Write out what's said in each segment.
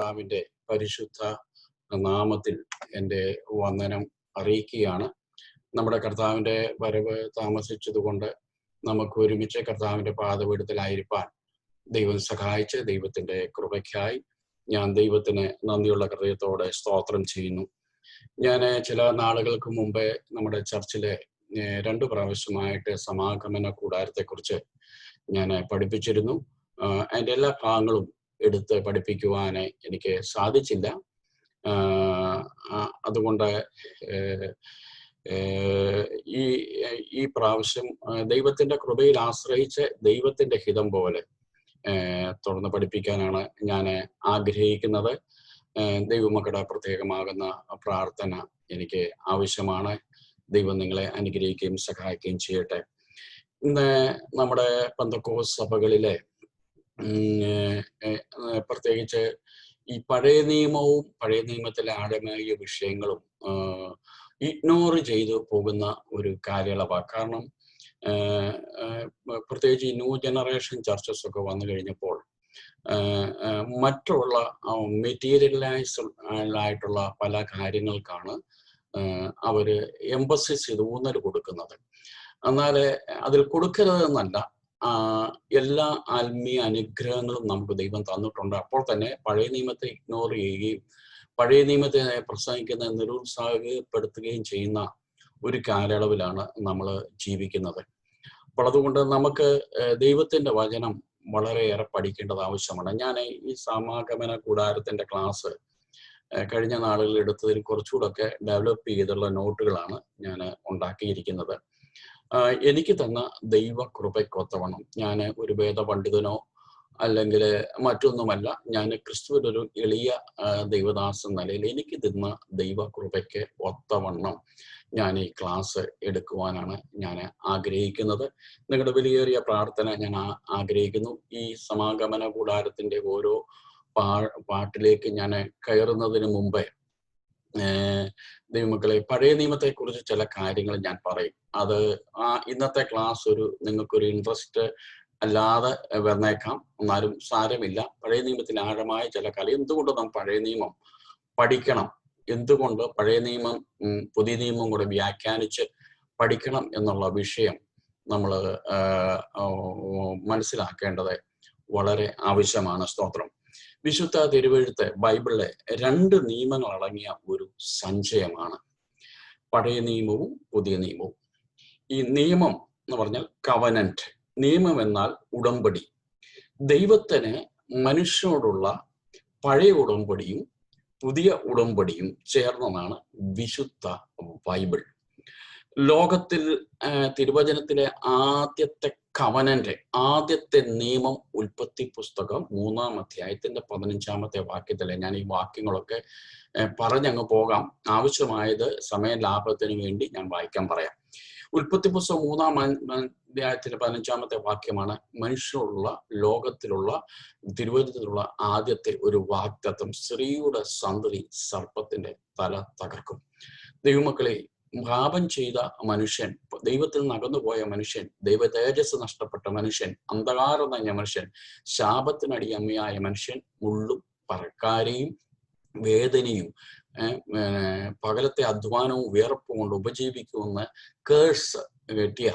കർത്താവിൻ്റെ പരിശുദ്ധ നാമത്തിൽ എൻ്റെ വന്ദനം അറിയിക്കുകയാണ്. നമ്മുടെ കർത്താവിൻ്റെ വരവ് താമസിച്ചതുകൊണ്ട് നമുക്ക് ഒരുമിച്ച് കർത്താവിൻ്റെ പാദപീഠത്തിലായിരിക്കാൻ ദൈവം സഹായിച്ച് ദൈവത്തിൻ്റെ കൃപയ്ക്കായി ഞാൻ ദൈവത്തിന് നന്ദിയുള്ള ഹൃദയത്തോടെ സ്തോത്രം ചെയ്യുന്നു. ഞാൻ ചില നാളുകൾക്ക് മുമ്പേ നമ്മുടെ ചർച്ചിലെ 2 പ്രാവശ്യമായിട്ട് സമാഗമന കൂടാരത്തെക്കുറിച്ച് ഞാൻ പഠിപ്പിച്ചിരുന്നു. അതിൻ്റെ എല്ലാ ഭാഗങ്ങളും എടുത്ത് പഠിപ്പിക്കുവാൻ എനിക്ക് സാധിച്ചില്ല. അതുകൊണ്ട് ഈ പ്രാവശ്യം ദൈവത്തിൻ്റെ കൃപയിൽ ആശ്രയിച്ച് ദൈവത്തിൻ്റെ ഹിതം പോലെ തുടർന്ന് പഠിപ്പിക്കാനാണ് ഞാൻ ആഗ്രഹിക്കുന്നത്. ദൈവമക്കളുടെ പ്രത്യേകമാകുന്ന പ്രാർത്ഥന എനിക്ക് ആവശ്യമാണ്. ദൈവം നിങ്ങളെ അനുഗ്രഹിക്കുകയും സഹായിക്കുകയും ചെയ്യട്ടെ. ഇന്ന് നമ്മുടെ പെന്തക്കോസ്ത് സഭകളിലെ പ്രത്യേകിച്ച് ഈ പഴയ നിയമവും പഴയ നിയമത്തിലെ ആഴമായ വിഷയങ്ങളും ഇഗ്നോർ ചെയ്തു പോകുന്ന ഒരു കാലയളവാണ്. കാരണം പ്രത്യേകിച്ച് ഈ ന്യൂ ജനറേഷൻ ചർച്ചസ് ഒക്കെ വന്നു കഴിഞ്ഞപ്പോൾ മറ്റുള്ള മെറ്റീരിയലൈസ് ആയിട്ടുള്ള പല കാര്യങ്ങൾക്കാണ് അവർ എംഫസിസ് ചെയ്ത് ഊന്നൽ കൊടുക്കുന്നത്. എന്നാൽ അതിൽ കൊടുക്കരുതെന്നല്ല, എല്ലാ ആത്മീയ അനുഗ്രഹങ്ങളും നമുക്ക് ദൈവം തന്നിട്ടുണ്ട്. അപ്പോൾ തന്നെ പഴയ നിയമത്തെ ഇഗ്നോർ ചെയ്യുകയും പഴയ നിയമത്തെ പ്രസംഗിക്കുന്ന നിരുത്സാഹപ്പെടുത്തുകയും ചെയ്യുന്ന ഒരു കാലയളവിലാണ് നമ്മൾ ജീവിക്കുന്നത്. അപ്പോൾ അതുകൊണ്ട് നമുക്ക് ദൈവത്തിൻ്റെ വചനം വളരെയേറെ പഠിക്കേണ്ടത് ആവശ്യമാണ്. ഞാൻ ഈ സമാഗമന കൂടാരത്തിൻ്റെ ക്ലാസ് കഴിഞ്ഞ നാളുകളിൽ എടുത്തതിൽ കുറച്ചുകൂടെയൊക്കെ ഡെവലപ്പ് ചെയ്തുള്ള നോട്ടുകളാണ് ഞാൻ ഉണ്ടാക്കിയിരിക്കുന്നത്. എനിക്ക് തന്ന ദൈവകൃപയ്ക്കൊത്തവണ്ണം, ഞാൻ ഒരു വേദപണ്ഡിതനോ അല്ലെങ്കിൽ മറ്റൊന്നുമല്ല, ഞാൻ ക്രിസ്തുവിനൊരു എളിയ ദൈവദാസൻ നിലയിൽ എനിക്ക് തന്ന ദൈവകൃപയ്ക്ക് ഒത്തവണ്ണം ഞാൻ ഈ ക്ലാസ് എടുക്കുവാനാണ് ഞാൻ ആഗ്രഹിക്കുന്നത്. നിങ്ങളുടെ വിലയേറിയ പ്രാർത്ഥന ഞാൻ ആഗ്രഹിക്കുന്നു. ഈ സമാഗമന കൂടാരത്തിൻ്റെ ഓരോ പാട്ടിലേക്ക് ഞാൻ കയറുന്നതിന് മുമ്പേ ദൈവമക്കളെ, പഴയ നിയമത്തെക്കുറിച്ച് ചില കാര്യങ്ങൾ ഞാൻ പറയും. അത് ഇന്നത്തെ ക്ലാസ് നിങ്ങൾക്കൊരു ഇൻട്രസ്റ്റ് അല്ലാതെ വന്നേക്കാം, എന്നാലും സാരമില്ല. പഴയ നിയമത്തിൽ ആഴമായ ചില കാര്യം, എന്തുകൊണ്ട് നാം പഴയ നിയമം പഠിക്കണം, എന്തുകൊണ്ട് പഴയ നിയമം പുതിയ നിയമം കൂടെ വ്യാഖ്യാനിച്ച് പഠിക്കണം എന്നുള്ള വിഷയം നമ്മൾ മനസ്സിലാക്കേണ്ടത് വളരെ ആവശ്യമാണ്. സ്തോത്രം. വിശുദ്ധ തിരുവെഴുത്ത് ബൈബിളിലെ 2 നിയമങ്ങൾ അടങ്ങിയ ഒരു സഞ്ചയമാണ് പഴയ നിയമവും പുതിയ നിയമവും. ഈ നിയമം എന്ന് പറഞ്ഞാൽ കവനന്റ്. നിയമം എന്നാൽ ഉടമ്പടി. ദൈവത്തിന് മനുഷ്യനോടുള്ള പഴയ ഉടമ്പടിയും പുതിയ ഉടമ്പടിയും ചേർന്നതാണ് വിശുദ്ധ ബൈബിൾ. ലോകത്തിൽ തിരുവചനത്തിലെ ആദ്യത്തെ കവനന്റ്, ആദ്യത്തെ നിയമം ഉൽപ്പത്തി പുസ്തകം 3-ാം അധ്യായത്തിന്റെ 15-ാമത്തെ വാക്യത്തിലെ. ഞാൻ ഈ വാക്യങ്ങളൊക്കെ പറഞ്ഞങ്ങ് പോകാം. ആവശ്യമായത് സമയ ലാഭത്തിന് വേണ്ടി ഞാൻ വായിക്കാൻ പറയാം. ഉൽപ്പത്തി പുസ്തകം 3-ാം അധ്യായത്തിന്റെ 15-ാമത്തെ വാക്യമാണ് മനുഷ്യനുള്ള ലോകത്തിലുള്ള തിരുവചനത്തിലുള്ള ആദ്യത്തെ ഒരു വാഗ്ദത്തം. സ്ത്രീയുടെ സന്തതി സർപ്പത്തിന്റെ തല തകർക്കും. ദൈവമക്കളെ, പാപം ചെയ്ത മനുഷ്യൻ, ദൈവത്തിൽ നിന്ന് അകന്നുപോയ മനുഷ്യൻ, ദൈവ തേജസ് നഷ്ടപ്പെട്ട മനുഷ്യൻ, അന്ധകാരം നിറഞ്ഞ മനുഷ്യൻ, ശാപത്തിനടിയമ്മയായ മനുഷ്യൻ, മുള്ളും പറക്കാരെയും വേദനയും പകലത്തെ അധ്വാനവും വിയർപ്പും കൊണ്ട് ഉപജീവിക്കുമെന്ന് കേഴ്സ് കെട്ടിയ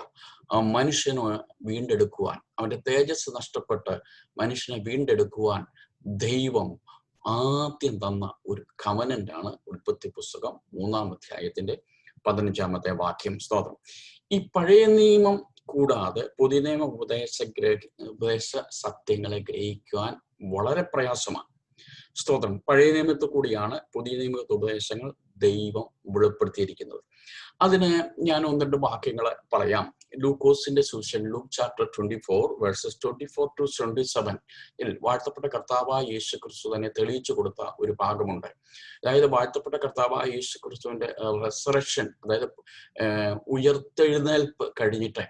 മനുഷ്യനെ വീണ്ടെടുക്കുവാൻ, അവന്റെ തേജസ് നഷ്ടപ്പെട്ട് മനുഷ്യനെ വീണ്ടെടുക്കുവാൻ ദൈവം ആദ്യം തന്ന ഒരു കവനന്റാണ് ഉൽപ്പത്തി പുസ്തകം 3-ാം അധ്യായത്തിന്റെ 15-ാമത്തെ വാക്യം. സ്തോത്രം. ഈ പഴയ നിയമം കൂടാതെ പുതിയ നിയമ ഉപദേശ സത്യങ്ങളെ ഗ്രഹിക്കുവാൻ വളരെ പ്രയാസമാണ്. സ്തോത്രം. പഴയ നിയമത്തിൽ കൂടിയാണ് പുതിയ നിയമ ഉപദേശങ്ങൾ ദൈവം വെളിപ്പെടുത്തിയിരിക്കുന്നത്. അതിന് ഞാൻ 1-2 വാക്യങ്ങൾ പറയാം. ലൂക്കോസിന്റെ സുവിശേഷം, ലൂക്ക് ചാപ്റ്റർ 24 വേഴ്സസ് 24 to 27 വാഴ്ത്തപ്പെട്ട കർത്താവായ യേശു ക്രിസ്തു തന്നെ തെളിയിച്ചു കൊടുത്ത ഒരു ഭാഗമുണ്ട്. അതായത് വാഴ്ത്തപ്പെട്ട കർത്താവായ യേശു ക്രിസ്തുവിന്റെ റെസറക്ഷൻ, അതായത് ഉയർത്തെഴുന്നേൽപ്പ് കഴിഞ്ഞിട്ട്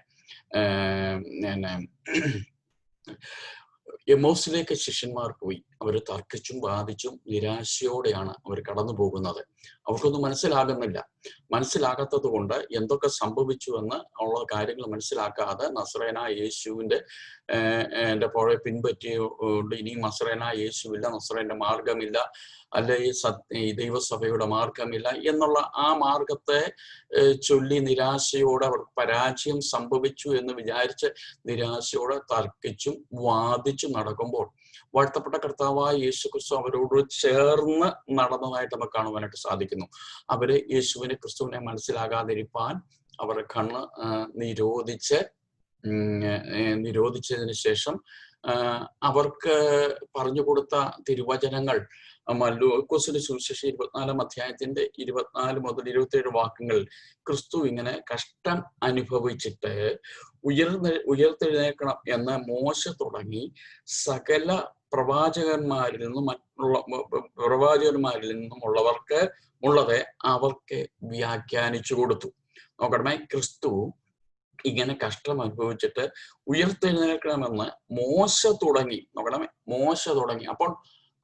എമ്മോസിലേക്ക് ശിഷ്യന്മാർ പോയി. അവർ തർക്കിച്ചും വാദിച്ചും നിരാശയോടെയാണ് അവർ കടന്നു പോകുന്നത്. അവർക്കൊന്നും മനസ്സിലാകാത്തത് കൊണ്ട് എന്തൊക്കെ സംഭവിച്ചു എന്ന് ഉള്ള കാര്യങ്ങൾ മനസ്സിലാക്കാതെ നസ്രേനായ യേശുവിന്റെ പുറകെ പിൻപറ്റിയോണ്ട് ഇനിയും നസ്രേനായ യേശുവില്ല, നസ്രേന്റെ മാർഗമില്ല, അല്ലെ ഈ ദൈവസഭയുടെ മാർഗമില്ല എന്നുള്ള ആ മാർഗത്തെ ചൊല്ലി നിരാശയോടെ അവർ പരാജയം സംഭവിച്ചു എന്ന് വിചാരിച്ച് നിരാശയോടെ തർക്കിച്ചും വാദിച്ചും നടക്കുമ്പോൾ വാഴ്ത്തപ്പെട്ട കർത്താവായ യേശു ക്രിസ്തു അവരോട് ചേർന്ന് നടന്നതായിട്ട് നമുക്ക് കാണുവാനായിട്ട് സാധിക്കുന്നു. അവര് യേശുവിനെ ക്രിസ്തുവിനെ മനസ്സിലാകാതിരിപ്പാൻ അവരുടെ കണ്ണ് നിരോധിച്ചതിന് ശേഷം അവർക്ക് പറഞ്ഞു കൊടുത്ത തിരുവചനങ്ങൾ ലൂക്കോസിന്റെ സുവിശേഷം 24 അധ്യായത്തിന്റെ 24 മുതൽ 27 വാക്യങ്ങൾ ക്രിസ്തു ഇങ്ങനെ കഷ്ടം അനുഭവിച്ചിട്ട് ഉയർത്തെഴുന്നേൽക്കണം എന്ന മോശ തുടങ്ങി സകല പ്രവാചകന്മാരിൽ നിന്നും ഉള്ളത് അവർക്ക് വ്യാഖ്യാനിച്ചു കൊടുത്തു. നോക്കണമേ, ക്രിസ്തു ഇങ്ങനെ കഷ്ടം അനുഭവിച്ചിട്ട് ഉയർത്തെഴുന്നേൽക്കണമെന്ന് മോശ തുടങ്ങി. അപ്പോൾ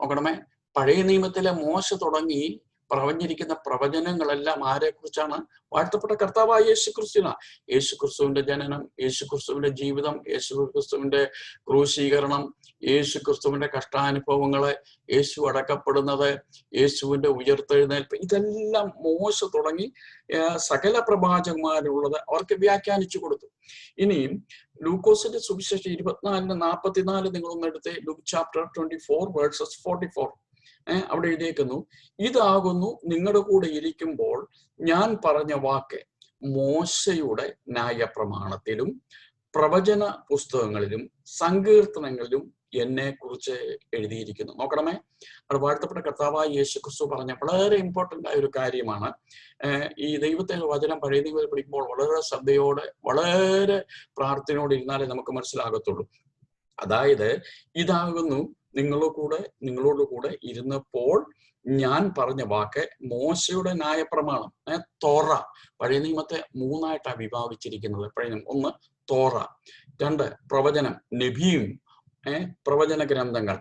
നോക്കണമേ, പഴയ നിയമത്തിലെ മോശ തുടങ്ങി പറഞ്ഞിരിക്കുന്ന പ്രവചനങ്ങളെല്ലാം ആരെ കുറിച്ചാണ്? വാഴ്ത്തപ്പെട്ട കർത്താവായ യേശു ക്രിസ്തുവിനാണ്. യേശു ക്രിസ്തുവിന്റെ ജനനം, യേശു ക്രിസ്തുവിന്റെ ജീവിതം, യേശു ക്രിസ്തുവിന്റെ ക്രൂശീകരണം, യേശു ക്രിസ്തുവിന്റെ കഷ്ടാനുഭവങ്ങള്, യേശു അടക്കപ്പെടുന്നത്, യേശുവിന്റെ ഉയർത്തെഴുന്നേൽപ്പ്, ഇതെല്ലാം മോശ തുടങ്ങി സകല പ്രവാചകന്മാരുള്ളത് അവർക്ക് വ്യാഖ്യാനിച്ചു കൊടുത്തു. ഇനിയും ലൂക്കോസിന്റെ സുവിശേഷം 24:44 നിങ്ങളൊന്ന് എടുത്ത്, ലൂക്ക് ചാപ്റ്റർ 24 വേഴ്സസ് 44 അവിടെ എഴുതിയേക്കുന്നു, ഇതാകുന്നു നിങ്ങളുടെ കൂടെ ഇരിക്കുമ്പോൾ ഞാൻ പറഞ്ഞ വാക്ക് മോശയുടെ ന്യായപ്രമാണത്തിലും പ്രവചന പുസ്തകങ്ങളിലും സങ്കീർത്തനങ്ങളിലും എന്നെ കുറിച്ച് എഴുതിയിരിക്കുന്നു. നോക്കണമേ, അത് വാഴ്ത്തപ്പെട്ട കർത്താവായ യേശു ക്രിസ്തു പറഞ്ഞ വളരെ ഇമ്പോർട്ടന്റ് ആയ ഒരു കാര്യമാണ്. ഈ ദൈവത്തെ വചനം പഴയ നിയമത്തിൽ പഠിക്കുമ്പോൾ വളരെ ശ്രദ്ധയോടെ വളരെ പ്രാർത്ഥനയോടെ ഇരുന്നാലേ നമുക്ക് മനസ്സിലാകത്തുള്ളൂ. അതായത്, ഇതാകുന്നു നിങ്ങളോട് കൂടെ ഇരുന്നപ്പോൾ ഞാൻ പറഞ്ഞ വാക്ക് മോശയുടെ ന്യായപ്രമാണം, തോറ. പഴയ നിയമത്തെ 3ആയിട്ടാണ് വിഭാഗിച്ചിരിക്കുന്നത്. പഴയ നിയമം 1 തോറ, 2 പ്രവചനം നബിയും പ്രവചന ഗ്രന്ഥങ്ങൾ,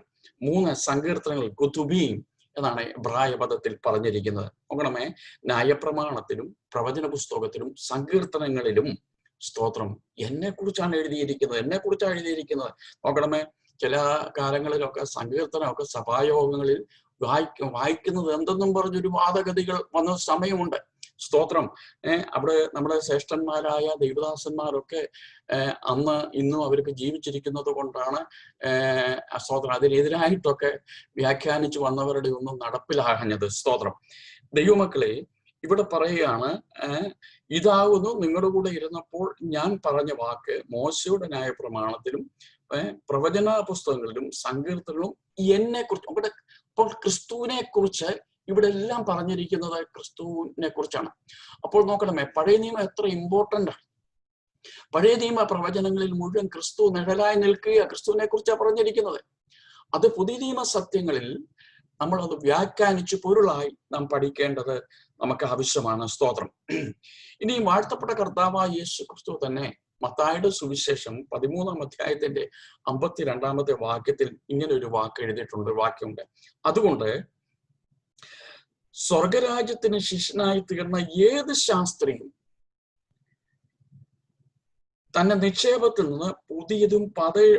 3 സങ്കീർത്തനങ്ങൾ കുതുബീം എന്നാണ് എബ്രായ പദത്തിൽ പറഞ്ഞിരിക്കുന്നത്. നോക്കണമേ, ന്യായപ്രമാണത്തിലും പ്രവചന പുസ്തകത്തിലും സങ്കീർത്തനങ്ങളിലും സ്തോത്രം എന്നെ കുറിച്ചാണ് എഴുതിയിരിക്കുന്നത്. നോക്കണമേ, ചില കാലങ്ങളിലൊക്കെ സങ്കീർത്തനമൊക്കെ സഭായോഗങ്ങളിൽ വായിക്കുന്നത് എന്തെന്നും പറഞ്ഞൊരു വാദഗതികൾ വന്ന സമയമുണ്ട്. സ്തോത്രം. അവിടെ നമ്മുടെ ശ്രേഷ്ഠന്മാരായ ദൈവദാസന്മാരൊക്കെ അന്ന് ഇന്നും അവർക്ക് ജീവിച്ചിരിക്കുന്നത് കൊണ്ടാണ് സ്തോത്രം അതിനെതിരായിട്ടൊക്കെ വ്യാഖ്യാനിച്ചു വന്നവരുടെ ഒന്നും നടപ്പിലാകഞ്ഞത്. സ്തോത്രം. ദൈവമക്കളെ, ഇവിടെ പറയുകയാണ്, ഇതാകുന്നു നിങ്ങളുടെ കൂടെ ഇരുന്നപ്പോൾ ഞാൻ പറഞ്ഞ വാക്ക് മോശയുടെ ന്യായപ്രമാണത്തിലും പ്രവചന പുസ്തകങ്ങളിലും സങ്കീർത്തനങ്ങളും എന്നെ കുറിച്ച്. അവിടെ അപ്പോൾ ക്രിസ്തുവിനെ കുറിച്ച് ഇവിടെ എല്ലാം പറഞ്ഞിരിക്കുന്നത് ക്രിസ്തുവിനെ കുറിച്ചാണ്. അപ്പോൾ നോക്കണമേ, പഴയ നിയമം എത്ര ഇമ്പോർട്ടന്റ് ആണ്. പഴയ നിയമ പ്രവചനങ്ങളിൽ മുഴുവൻ ക്രിസ്തു നിഴലായി നിൽക്കുക, ക്രിസ്തുവിനെ കുറിച്ചാണ് പറഞ്ഞിരിക്കുന്നത്. അത് പുതിയ നിയമ സത്യങ്ങളിൽ നമ്മൾ അത് വ്യാഖ്യാനിച്ച് പൊരുളായി നാം പഠിക്കേണ്ടത് നമുക്ക് ആവശ്യമാണ്. സ്തോത്രം. ഇനി വാഴ്ത്തപ്പെട്ട കർത്താവായ യേശു ക്രിസ്തു തന്നെ മത്തായിയുടെ സുവിശേഷം 13-ാം അധ്യായത്തിന്റെ 52-ാമത്തെ വാക്യത്തിൽ ഇങ്ങനെ ഒരു വാക്യമുണ്ട്. അതുകൊണ്ട് സ്വർഗരാജ്യത്തിന് ശിഷ്യനായി തീർന്ന ഏത് ശാസ്ത്രിയും തന്റെ നിക്ഷേപത്തിൽ നിന്ന് പുതിയതും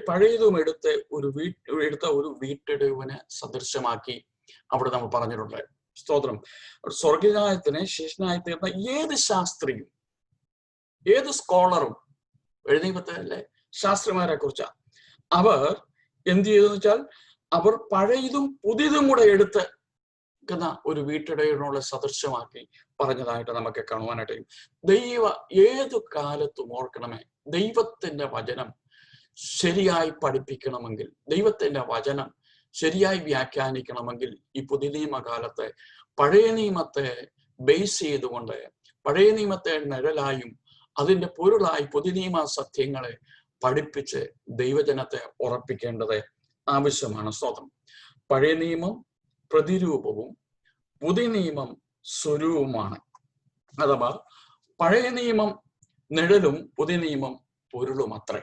പഴയതും എടുത്ത ഒരു വീട്ടിടവിനെ സദൃശമാക്കി അവിടെ നമ്മൾ പറഞ്ഞിട്ടുണ്ട്. സ്തോത്രം. സ്വർഗരാജ്യത്തിന് ശിഷ്യനായി തീർന്ന ഏത് ശാസ്ത്രിയും ഏത് സ്കോളറും എഴുതിയല്ലേ ശാസ്ത്രിമാരെ കുറിച്ചാ അവർ എന്ത് ചെയ്തെന്ന് വെച്ചാൽ അവർ പഴയതും പുതിയതും കൂടെ എടുത്ത് ഒരു വീട്ടിടയോടുള്ള സദൃശമാക്കി പറഞ്ഞതായിട്ട് നമുക്ക് കാണുവാനായിട്ട്. ഏതു കാലത്തും ഓർക്കണമേ, ദൈവത്തിന്റെ വചനം ശരിയായി പഠിപ്പിക്കണമെങ്കിൽ, ദൈവത്തിന്റെ വചനം ശരിയായി വ്യാഖ്യാനിക്കണമെങ്കിൽ ഈ പുതിയ നിയമകാലത്തെ പഴയ നിയമത്തെ ബേസ് ചെയ്തുകൊണ്ട് പഴയ നിയമത്തെ നിഴലായും അതിന്റെ പൊരുളായി പുതിയ നിയമ സത്യങ്ങളെ പഠിപ്പിച്ച് ദൈവജനത്തെ ഉറപ്പിക്കേണ്ടത് ആവശ്യമാണ്. സ്തോത്രം. പഴയ നിയമം പ്രതിരൂപവും പുതിയ നിയമം സ്വരൂപവുമാണ്. അഥവാ പഴയ നിയമം നിഴലും പുതിയ നിയമം പൊരുളും അത്രേ.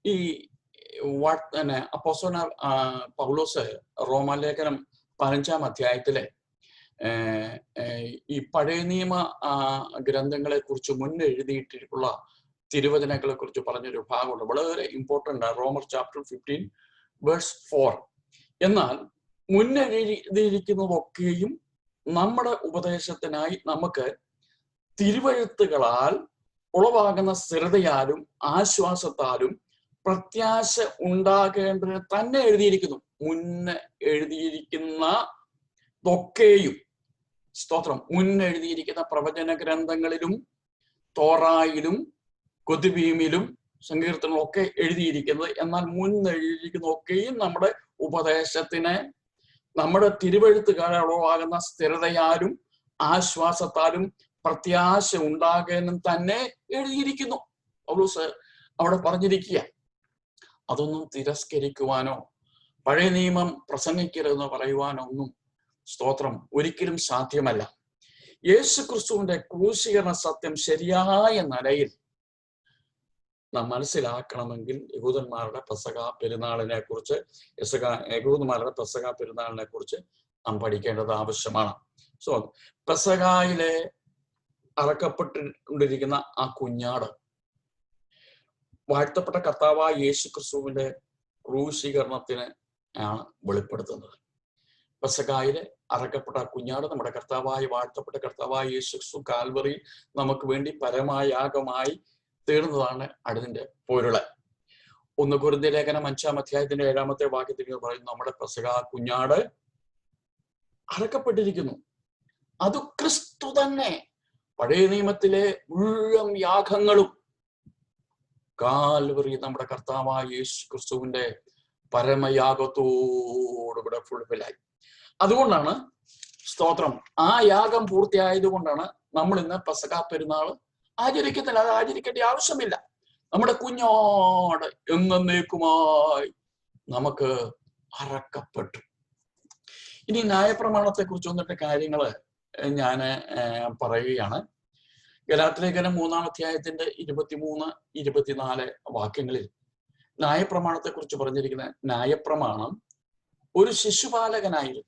ഈ അപ്പോസ്തലനായ പൗലോസ് റോമാലേഖനം 15-ാം അധ്യായത്തിലെ ഈ പഴയ നിയമ ഗ്രന്ഥങ്ങളെ കുറിച്ച് മുന്നെഴുതിയിട്ടുള്ള തിരുവചനങ്ങളെ കുറിച്ച് പറഞ്ഞൊരു ഭാഗമുണ്ട്, വളരെ ഇമ്പോർട്ടൻ്റ് ആണ്. റോമർ ചാപ്റ്റർ 15:4. എന്നാൽ മുന്നെഴുതിയിരിക്കുന്നതൊക്കെയും നമ്മുടെ ഉപദേശത്തിനായി നമുക്ക് തിരുവഴുത്തുകളാൽ ഉളവാകുന്ന സ്ഥിരതയാലും ആശ്വാസത്താലും പ്രത്യാശ ഉണ്ടാകേണ്ടതിന് തന്നെ എഴുതിയിരിക്കുന്നു. മുന്നേ എഴുതിയിരിക്കുന്നതൊക്കെയും, സ്തോത്രം, മുന്നെഴുതിയിരിക്കുന്ന പ്രവചന ഗ്രന്ഥങ്ങളിലും തോറായിലും കൊതുബീമിലും സങ്കീർത്തനങ്ങളും ഒക്കെ എഴുതിയിരിക്കുന്നത്. എന്നാൽ മുന്നെഴുതിയിരിക്കുന്നതൊക്കെയും നമ്മുടെ ഉപദേശത്തിന്, നമ്മുടെ തിരുവഴുത്തുകാരെ ഉളവാകുന്ന സ്ഥിരതയാലും ആശ്വാസത്താലും പ്രത്യാശ ഉണ്ടാകാനും തന്നെ എഴുതിയിരിക്കുന്നു. പൗലോസ് അവിടെ പറഞ്ഞിരിക്കുക. അതൊന്നും തിരസ്കരിക്കുവാനോ പഴയ നിയമം പ്രസംഗിക്കരുതെന്ന് പറയുവാനോ ഒന്നും, സ്തോത്രം, ഒരിക്കലും സാധ്യമല്ല. യേശു ക്രിസ്തുവിന്റെ ക്രൂശീകരണ സത്യം ശരിയായ നിലയിൽ നാം മനസ്സിലാക്കണമെങ്കിൽ യഹൂദന്മാരുടെ പെസഹ പെരുന്നാളിനെ കുറിച്ച് നാം പഠിക്കേണ്ടത് ആവശ്യമാണ്. സോ പെസഹായിലെ അറക്കപ്പെട്ടുകൊണ്ടിരിക്കുന്ന ആ കുഞ്ഞാട് വാഴ്ത്തപ്പെട്ട കർത്താവായ യേശു ക്രിസ്തുവിന്റെ ക്രൂശീകരണത്തിന് ആണ് വെളിപ്പെടുത്തുന്നത്. പെസഹായിലെ അറക്കപ്പെട്ട കുഞ്ഞാട് നമ്മുടെ വാഴ്ത്തപ്പെട്ട കർത്താവായ യേശു ക്രിസ്തു കാൽവറി നമുക്ക് വേണ്ടി പരമയാഗമായി തീർന്നതാണ് അതിന്റെ പൊരുള്. 1 കൊരിന്ത്യർ ലേഖനം 5-ാം അധ്യായത്തിന്റെ 7-ാമത്തെ വാക്യത്തിൽ പറയുന്നു, നമ്മുടെ പെസഹ കുഞ്ഞാട് അറക്കപ്പെട്ടിരിക്കുന്നു. അത് ക്രിസ്തു തന്നെ. പഴയ നിയമത്തിലെ മുഴുവൻ യാഗങ്ങളും കാൽവറി നമ്മുടെ കർത്താവായ യേശു ക്രിസ്തുവിന്റെ പരമയാഗത്തോടുകൂടെ ഫുൾഫില്ലായി. അതുകൊണ്ടാണ്, സ്തോത്രം, ആ യാഗം പൂർത്തിയായത് കൊണ്ടാണ് നമ്മൾ ഇന്ന് പെസഹ പെരുന്നാൾ ആചരിക്കുന്നില്ല. അത് ആചരിക്കേണ്ട ആവശ്യമില്ല. നമ്മുടെ കുഞ്ഞാട് എന്നേക്കുമായി നമുക്ക് അറക്കപ്പെട്ടു. ഇനി ന്യായപ്രമാണത്തെ കുറിച്ച് ഒന്നിട്ട് കാര്യങ്ങള് ഞാൻ പറയുകയാണ്. ഗലാത്യലേഖനം 3-ാം അധ്യായത്തിന്റെ 23-24 വാക്യങ്ങളിൽ ന്യായപ്രമാണത്തെ കുറിച്ച് പറഞ്ഞിരിക്കുന്ന ന്യായപ്രമാണം ഒരു ശിശുപാലകനായിരുന്നു.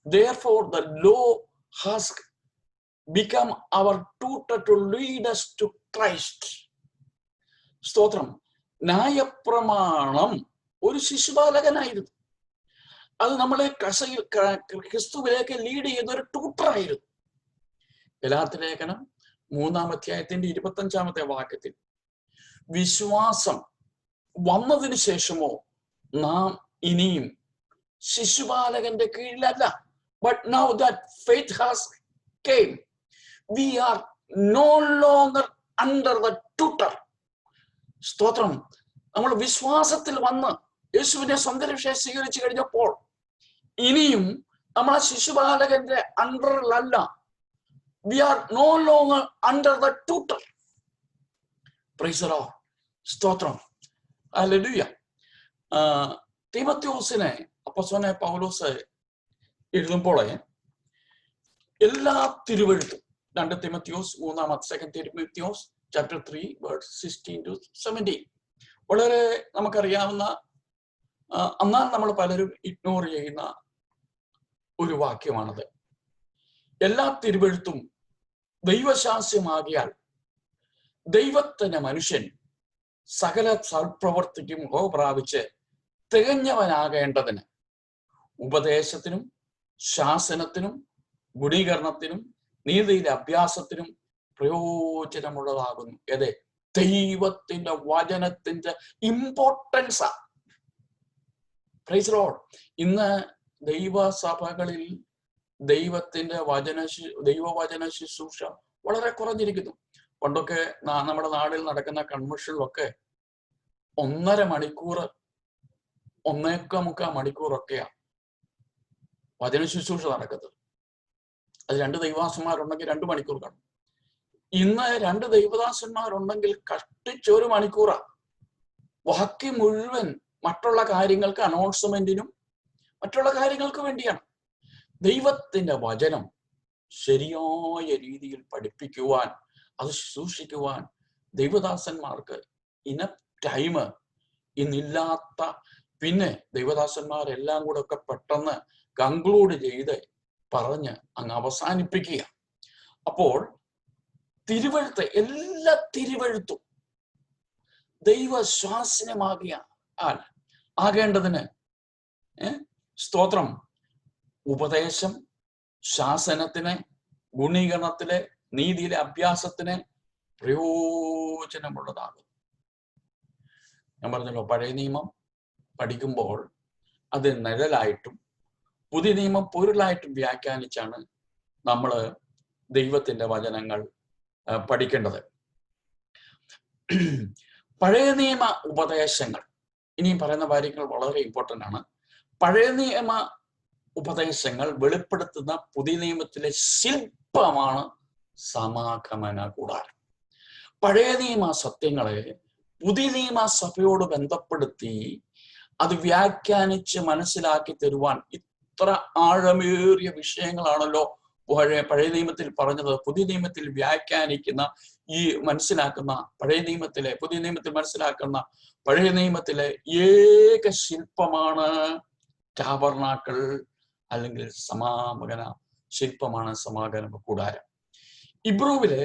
Therefore the law has become our tutor to lead us to Christ. സ്തോത്രം, ന്യായപ്രമാണം ഒരു ശിശുപാലകനായിരുന്നു. അത് നമ്മളെ ക്രിസ്തുവിലേക്ക് ലീഡ് ചെയ്തൊരു ട്യൂട്ടറായിരുന്നു. ഗലാത്യലേഖനം 3-ാം അധ്യായത്തിന്റെ 25-ാമത്തെ വാക്യത്തിൽ വിശ്വാസം വന്നതിന് ശേഷമോ നാം ഇനിയും ശിശുപാലകന്റെ കീഴിലല്ല. But now that faith has came, we are no longer under the tutor. സ്തോത്രം, നമ്മൾ വിശ്വാസത്തിൽ വന്ന് യേശുവിനെ സ്വന്തം രക്ഷയെ സ്വീകരിച്ചു കഴിഞ്ഞപ്പോൾ ഇനിയും നമ്മൾ ആ ശിശുപാലകന്റെ അണ്ടറിലല്ല. We are no longer under the tutor. Praise the Lord. സ്തോത്രം, ഹല്ലേലൂയ. തീമോഥെയോസിനെ അപ്പോസ്തലനായ പൗലോസ് എഴുതുമ്പോൾ എല്ലാ തിരുവെഴുത്തും 2 തീമോഥെയോസ് 2 chapter 3 verse 16-17 വളരെ നമുക്കറിയാവുന്ന, എന്നാൽ നമ്മൾ പലരും ഇഗ്നോർ ചെയ്യുന്ന ഒരു വാക്യമാണത്. എല്ലാ തിരുവെഴുത്തും ദൈവശാസ്ത്രമാകിയാൽ ദൈവത്തിന്റെ മനുഷ്യൻ സകല സൽപ്രവർത്തിക്കും പ്രാപിച്ച് തികഞ്ഞവനാകേണ്ടതിന് ഉപദേശത്തിനും ശാസനത്തിനും ഗുണീകരണത്തിനും നീതിയിലെ അഭ്യാസത്തിനും പ്രയോജനമുള്ളതാകുന്നു. അതെ, ദൈവത്തിന്റെ വചനത്തിന്റെ ഇമ്പോർട്ടൻസ്. Price the Lord. ഇന്ന് ദൈവസഭകളിൽ ദൈവവചന ശുശ്രൂഷ വളരെ കുറഞ്ഞിരിക്കുന്നു. പണ്ടൊക്കെ നമ്മുടെ നാട്ടിൽ നടക്കുന്ന കൺവെൻഷനിലൊക്കെ 1.5 മണിക്കൂർ 1.25 മണിക്കൂറൊക്കെയാ വചന ശുശ്രൂഷ നടക്കുന്നത്. അത് 2 ദൈവദാസന്മാരുണ്ടെങ്കിൽ 2 മണിക്കൂർ കാണും. ഇന്ന് 2 ദൈവദാസന്മാരുണ്ടെങ്കിൽ കഷ്ടിച്ച് 1 മണിക്കൂറാ. ബാക്കി മുഴുവൻ മറ്റുള്ള കാര്യങ്ങൾക്ക്, അനൗൺസ്മെന്റിനും മറ്റുള്ള കാര്യങ്ങൾക്ക് വേണ്ടിയാണ്. ദൈവത്തിന്റെ വചനം ശരിയായ രീതിയിൽ പഠിപ്പിക്കുവാൻ, അത് ശുശ്രൂഷിക്കുവാൻ ദൈവദാസന്മാർക്ക് ഇനഫ് ടൈം ഇന്നില്ലാത്ത, പിന്നെ ദൈവദാസന്മാരെല്ലാം കൂടെ ഒക്കെ പെട്ടെന്ന് കൺക്ലൂഡ് ചെയ്ത് പറഞ്ഞ് അങ്ങ് അവസാനിപ്പിക്കുക. അപ്പോൾ തിരുവഴുത്ത്, എല്ലാ തിരുവഴുത്തും ആകേണ്ടതിന് സ്തോത്രം, ഉപദേശം, ശാസനത്തിന്, ഗുണീകരണത്തിലെ, നീതിയിലെ അഭ്യാസത്തിന് പ്രയോജനമുള്ളതാകും. ഞാൻ പറഞ്ഞല്ലോ, പഴയ നിയമം പഠിക്കുമ്പോൾ അത് നിഴലായിട്ടും പുതിയ നിയമം പൊരുളായിട്ടും വ്യാഖ്യാനിച്ചാണ് നമ്മൾ ദൈവത്തിന്റെ വചനങ്ങൾ പഠിക്കേണ്ടത്. പഴയ നിയമ ഉപദേശങ്ങൾ, ഇനിയും പറയുന്ന കാര്യങ്ങൾ വളരെ ഇമ്പോർട്ടൻ്റ് ആണ്. പഴയ നിയമ ഉപദേശങ്ങൾ വെളിപ്പെടുത്തുന്ന പുതിയ നിയമത്തിലെ ശില്പമാണ് സമാഗമന കൂടാരം. പഴയ നിയമ സത്യങ്ങളെ പുതിയ നിയമ സഭയോട് ബന്ധപ്പെടുത്തി അത് വ്യാഖ്യാനിച്ച് മനസ്സിലാക്കി തരുവാൻ ഇത്ര ആഴമേറിയ വിഷയങ്ങളാണല്ലോ പഴയ നിയമത്തിൽ പറഞ്ഞത്. പുതിയ നിയമത്തിൽ വ്യാഖ്യാനിക്കുന്ന ഈ മനസ്സിലാക്കുന്ന പുതിയ നിയമത്തിൽ മനസ്സിലാക്കുന്ന പഴയ നിയമത്തിലെ ഏക ശില്പമാണ് ടാബർനാക്കൾ, അല്ലെങ്കിൽ സമാഗമന ശില്പമാണ് സമാഗമന കൂടാരം. ഇബ്രുവിലെ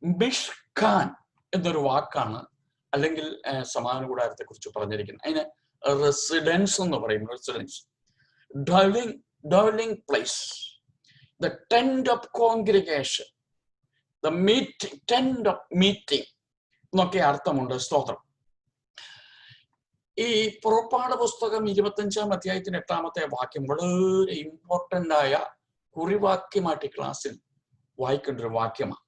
മിഷ്കാൻ എന്നൊരു വാക്കാണ്, അല്ലെങ്കിൽ സമാഗമന കൂടാരത്തെ കുറിച്ച് പറഞ്ഞിരിക്കുന്നത്. അതിന് റെസിഡൻസ് എന്ന് പറയും. Residence, dwelling place, the tent of congregation, the tent of meeting എന്നൊക്കെ അർത്ഥമുണ്ട്. സ്തോത്രം. ഈ പുറപ്പാട് പുസ്തകം 25-ാം അധ്യായത്തിന് 8-ാമത്തെ വാക്യം വളരെ ഇമ്പോർട്ടൻ്റ് ആയ കുറിവാക്യമായിട്ട് ക്ലാസ്സിൽ വായിക്കേണ്ട ഒരു വാക്യമാണ്.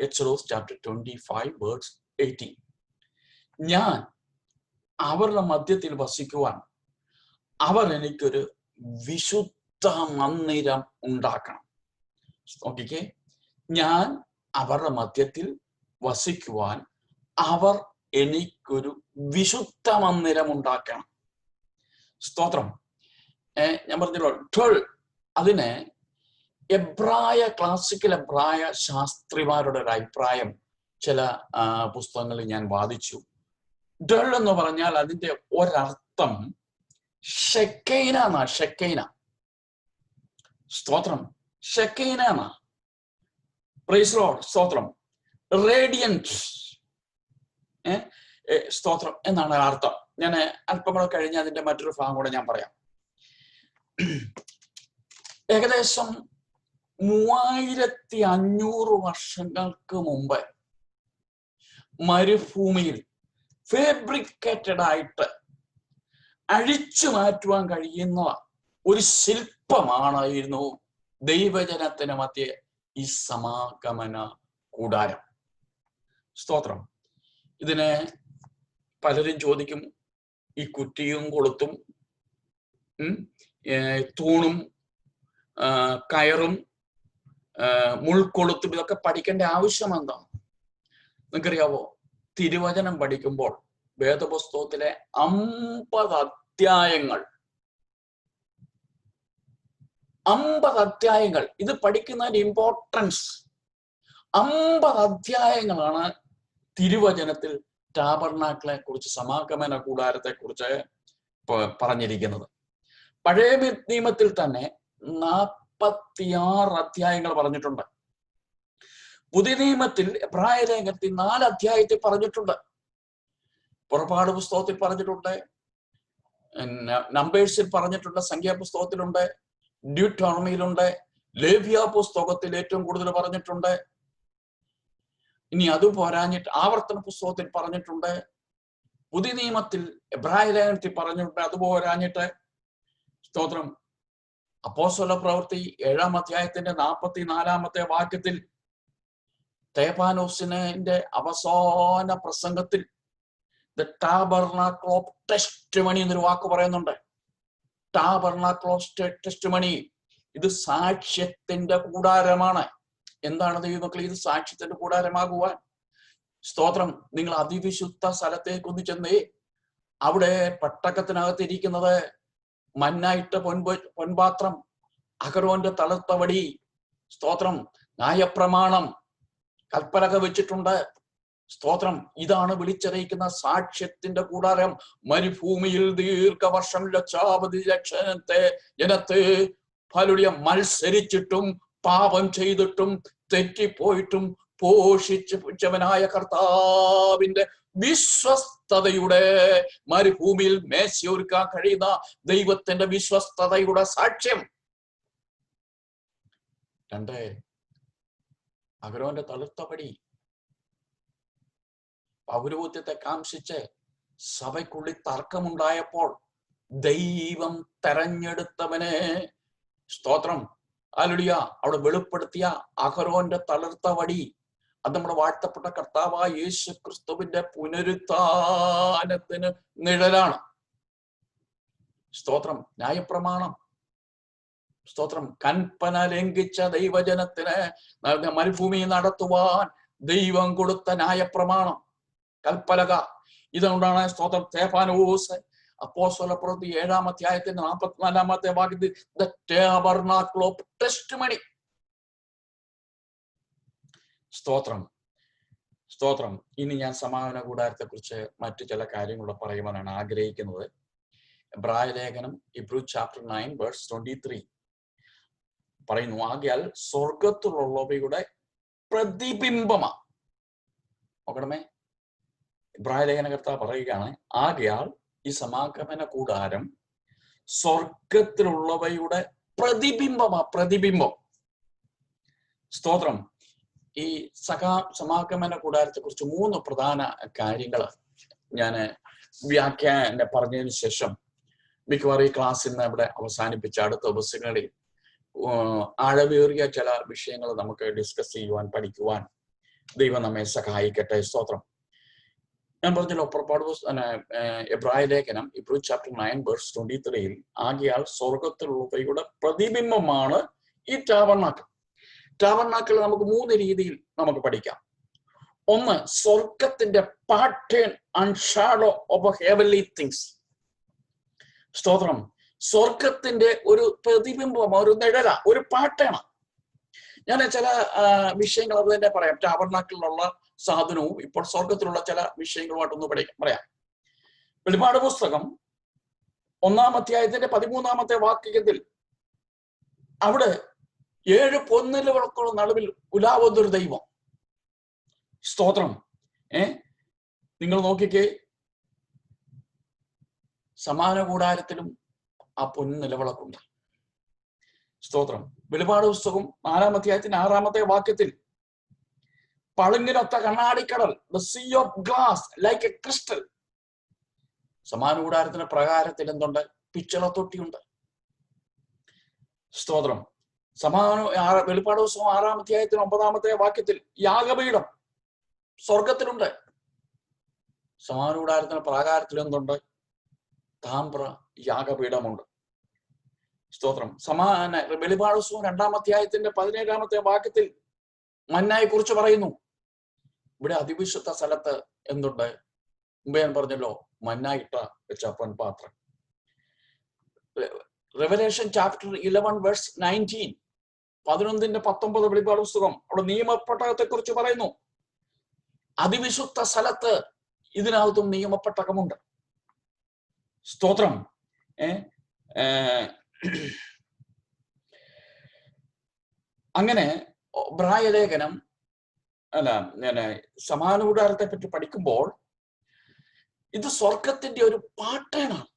Exodus chapter 25:18. ഞാൻ അവരുടെ മധ്യത്തിൽ വസിക്കുവാൻ അവർ എനിക്കൊരു വിശുദ്ധ മന്ദിരം ഉണ്ടാക്കണം. നോക്കിക്കേ, ഞാൻ അവരുടെ മധ്യത്തിൽ വസിക്കുവാൻ അവർ എനിക്കൊരു വിശുദ്ധ മന്ദിരം ഉണ്ടാക്കണം. സ്തോത്രം. ഞാൻ പറഞ്ഞല്ലോ, അതിന് ക്ലാസിക്കൽ എബ്രായ ശാസ്ത്രിമാരുടെ ഒരു അഭിപ്രായം ചില പുസ്തകങ്ങളിൽ ഞാൻ വാദിച്ചു. ഡൾ എന്ന് പറഞ്ഞാൽ അതിന്റെ ഒരർത്ഥം ഷെക്കൈന എന്നാ. ഷെക്കൈന, സ്തോത്രം, ഷെക്കൈന എന്നാ. പ്രൈസ് ലോർഡ്, സ്തോത്രം. റേഡിയൻസ്, സ്തോത്രം എന്നാണ് അർത്ഥം. ഞാൻ അല്പം കൂടെ കഴിഞ്ഞ് അതിന്റെ മറ്റൊരു ഭാഗം കൂടെ ഞാൻ പറയാം. ഏകദേശം 3500 വർഷങ്ങൾക്ക് മുമ്പ് മരുഭൂമിയിൽ ഫാബ്രിക്കേറ്റഡ് ആയിട്ട് അഴിച്ചു മാറ്റുവാൻ കഴിയുന്ന ഒരു ശില്പമാണായിരുന്നു ദൈവജനത്തിന് മധ്യേ ഈ സമാഗമന കൂടാരം. സ്തോത്രം. ഇതിനെ പലരും ചോദിക്കും, ഈ കുറ്റിയും കൊളുത്തും തൂണും കയറും മുൾക്കൊളുത്തും ഇതൊക്കെ പഠിക്കേണ്ട ആവശ്യം എന്താ? നിങ്ങൾക്കറിയാവോ? തിരുവചനം പഠിക്കുമ്പോൾ വേദപുസ്തകത്തിലെ 50 അധ്യായങ്ങൾ ഇത് പഠിക്കുന്നതിന്റെ ഇമ്പോർട്ടൻസ്. 50 അധ്യായങ്ങളാണ് തിരുവചനത്തിൽ ടാബർനാക്കളെ കുറിച്ച്, സമാഗമന കൂടാരത്തെ കുറിച്ച് പറഞ്ഞിരിക്കുന്നത്. പഴയ നിയമത്തിൽ തന്നെ 46 അധ്യായങ്ങൾ പറഞ്ഞിട്ടുണ്ട്. പുതിയ നിയമത്തിൽ എബ്രായ ലേഖനത്തിൽ 4 അധ്യായത്തിൽ പറഞ്ഞിട്ടുണ്ട്. പുറപ്പാട് പുസ്തകത്തിൽ പറഞ്ഞിട്ടുണ്ട്, നമ്പേഴ്സിൽ പറഞ്ഞിട്ടുണ്ട്, സംഖ്യാപുസ്തകത്തിലുണ്ട്, ഡ്യൂട്ടോണമിയിലുണ്ട്, ലേവ്യ പുസ്തകത്തിൽ ഏറ്റവും കൂടുതൽ പറഞ്ഞിട്ടുണ്ട്. ഇനി അത് പോരാഞ്ഞിട്ട് ആവർത്തന പുസ്തകത്തിൽ പറഞ്ഞിട്ടുണ്ട്, പുതിയ നിയമത്തിൽ എബ്രായ ലേഖനത്തിൽ പറഞ്ഞിട്ടുണ്ട്. അത് പോരാഞ്ഞിട്ട് സ്തോത്രം അപ്പോസ്തല പ്രവൃത്തി 7-ാം അധ്യായത്തിന്റെ 44-ാമത്തെ വാക്യത്തിൽ സ്തെഫാനോസിന്റെ അവസാന പ്രസംഗത്തിൽ ദ ടാബർനാക്കിൾ ഓഫ് ടെസ്റ്റിമണി എന്നൊരു വാക്ക് പറയുന്നുണ്ട്. ടാബർനാക്കിൾ ഓഫ് ടെസ്റ്റിമണി, ഇത് സാക്ഷ്യത്തിന്റെ കൂടാരമാണ്. എന്താണ് ദൈവമക്കളെ ഇത് സാക്ഷ്യത്തിന്റെ കൂടാരമാകുവാൻ? സ്തോത്രം. നിങ്ങൾ അതിവിശുദ്ധ സ്ഥലത്തേക്ക് ഒന്ന് ചെന്നേ, അവിടെ പട്ടക്കത്തിനകത്തിരിക്കുന്നത് മന്നായിട്ട പൊൻപാത്രം, അഹരോന്റെ തളർത്തവടി, സ്തോത്രം, ന്യായപ്രമാണം, കൽപ്പലക വെച്ചിട്ടുണ്ട്. സ്തോത്രം. ഇതാണ് വിളിച്ചറിയിക്കുന്ന സാക്ഷ്യത്തിന്റെ കൂടാരം. മരുഭൂമിയിൽ ദീർഘവർഷം ലക്ഷാവധി ജനത്തെ ഹല്ലേലൂയ മത്സരിച്ചിട്ടും പാപം ചെയ്തിട്ടും തെറ്റിപ്പോയിട്ടും പോഷിച്ചവനായ കർത്താവിന്റെ വിശ്വസ്തതയുടെ മരുഭൂമിയിൽ മേശയൊരുക്കാൻ കഴിയുന്ന ദൈവത്തിന്റെ വിശ്വസ്തതയുടെ സാക്ഷ്യം. 2, അഹരോന്റെ തളിർത്തപടി പൗരോഹിത്യത്തെ കാംക്ഷിച്ച് സഭയ്ക്കുള്ളിൽ തർക്കമുണ്ടായപ്പോൾ ദൈവം തെരഞ്ഞെടുത്തവനെ, സ്തോത്രം, ഹല്ലേലൂയ, അവിടെ വെളിപ്പെടുത്തിയ അഹരോന്റെ തളിർത്ത വടി, അത് നമ്മുടെ വാഴ്ത്തപ്പെട്ട കർത്താവായ യേശു ക്രിസ്തുവിന്റെ പുനരുത്ഥാനത്തിന് നിഴലാണ്. സ്തോത്രം. ന്യായപ്രമാണം, സ്തോത്രം, കൽപ്പന ലംഘിച്ച ദൈവജനത്തിന് മരുഭൂമി നടത്തുവാൻ ദൈവം കൊടുത്ത ന്യായപ്രമാണം, കൽപ്പലക. ഇതുകൊണ്ടാണ് സ്തോത്രം സ്തെഫാനോസ് അപ്പോസ്തലപ്രവൃത്തി 7-ാം അധ്യായത്തിന്റെ 44-ാമത്തെ വാക്യത്തിൽ the tabernacle of testimony. സ്തോത്രം, സ്തോത്രം. ഇനി ഞാൻ സമാഗമന കൂടാരത്തെ കുറിച്ച് മറ്റു ചില കാര്യങ്ങളൂടെ പറയുവാനാണ് ആഗ്രഹിക്കുന്നത്. എബ്രായ ലേഖനം Hebrew chapter 9 verse 23 പറയുന്നു, ആകയാൽ സ്വർഗത്തിലുള്ളവയുടെ പ്രതിബിംബമാ. നോക്കണമേ, എബ്രായ ലേഖനകർത്താവ് പറയുകയാണ്, ആകയാൽ ഈ സമാഗമന കൂടാരം സ്വർഗത്തിലുള്ളവയുടെ പ്രതിബിംബമാ. പ്രതിബിംബം. സ്തോത്രം. ഈ സമാഗമന കൂടാരത്തെ കുറിച്ച് 3 പ്രധാന കാര്യങ്ങൾ ഞാൻ വ്യാഖ്യാനം പറഞ്ഞതിന് ശേഷം മിക്കവാറും ഈ ക്ലാസ് ഇന്ന് ഇവിടെ അവസാനിപ്പിച്ച് അടുത്ത ദിവസങ്ങളിൽ ആഴമേറിയ ചില വിഷയങ്ങൾ നമുക്ക് ഡിസ്കസ് ചെയ്യുവാൻ, പഠിക്കുവാൻ ദൈവം നമ്മെ സഹായിക്കട്ടെ. സ്തോത്രം. ഞാൻ പറഞ്ഞല്ലോ, പുറപ്പാട് എബ്രായ ലേഖനം Hebrew chapter 9 verse 23 ആകയാൽ സ്വർഗത്തിലുള്ളവയുടെ പ്രതിബിംബമാണ് ഈ ടാബർനാക്കിൾ. ടാബർനാക്കിൾ നമുക്ക് 3 രീതിയിൽ നമുക്ക് പഠിക്കാം. ഒന്ന്, സ്വർഗത്തിന്റെ pattern and shadow of heavenly things. സ്തോത്രം. സ്വർഗത്തിന്റെ ഒരു പ്രതിബിംബം, ഒരു നിഴല, ഒരു പാറ്റേൺ. ഞാൻ ചില വിഷയങ്ങൾ അത് തന്നെ പറയാം. ടാബർനാക്കിളിലുള്ള സാധനവും ഇപ്പോൾ സ്വർഗത്തിലുള്ള ചില വിഷയങ്ങളുമായിട്ടൊന്ന് പറയാം. വെളിപ്പാട് പുസ്തകം 1-ാം അധ്യായത്തിന്റെ 13-ാമത്തെ വാക്യത്തിൽ അവിടെ 7 പൊൻനിലവിളക്കുകളുടെ നടുവിൽ ഉലാവുന്നൊരു ദൈവം. സ്തോത്രം. നിങ്ങൾ നോക്കിക്കേ, സമാന കൂടാരത്തിലും ആ പൊൻനിലവിളക്കുണ്ട്. സ്തോത്രം. വെളിപ്പാട് പുസ്തകം 4-ാം അധ്യായത്തിന്റെ 6-ാമത്തെ വാക്യത്തിൽ പളുങ്ങിനൊത്ത കണ്ണാടിക്കടൽ, the sea of glass like a crystal. സമാന കൂടാരത്തിന്റെ പ്രകാരത്തിൽ എന്തുണ്ട്? പിച്ചളത്തൊട്ടിയുണ്ട്. സ്തോത്രം. വെളിപ്പാട് പുസ്തകം 6-ാം അധ്യായത്തിന് 9-ാമത്തെ വാക്യത്തിൽ യാഗപീഠം സ്വർഗത്തിലുണ്ട്. സമാന കൂടാരത്തിന്റെ പ്രാകാരത്തിൽ എന്തുണ്ട്? താമ്ര യാഗപീഠമുണ്ട്. സ്തോത്രം. വെളിപ്പാട് പുസ്തകം 2-ാം അധ്യായത്തിന്റെ 17-ാമത്തെ വാക്യത്തിൽ മന്നായെ കുറിച്ച് പറയുന്നു. ഇവിടെ അതിവിശുദ്ധ സ്ഥലത്ത് എന്തുണ്ട്? മുമ്പ് ഞാൻ പറഞ്ഞല്ലോ, മന്നായിട്ട വെച്ച പൊൻപാത്രം. റെവലേഷൻ ചാപ്റ്റർ 11 വേഴ്സ് 19 11-19 വെളിപ്പാട് പുസ്തകം അവിടെ നിയമപ്പെട്ടകത്തെ കുറിച്ച് പറയുന്നു. അതിവിശുദ്ധ സ്ഥലത്ത് ഇതിനകത്തും നിയമപ്പെട്ടകമുണ്ട്. സ്തോത്രം. അങ്ങനെ എബ്രായ ലേഖനം സമാന കൂടാരത്തെ പറ്റി പഠിക്കുമ്പോൾ ഇത് സ്വർഗത്തിന്റെ ഒരു പാറ്റേണാണ്.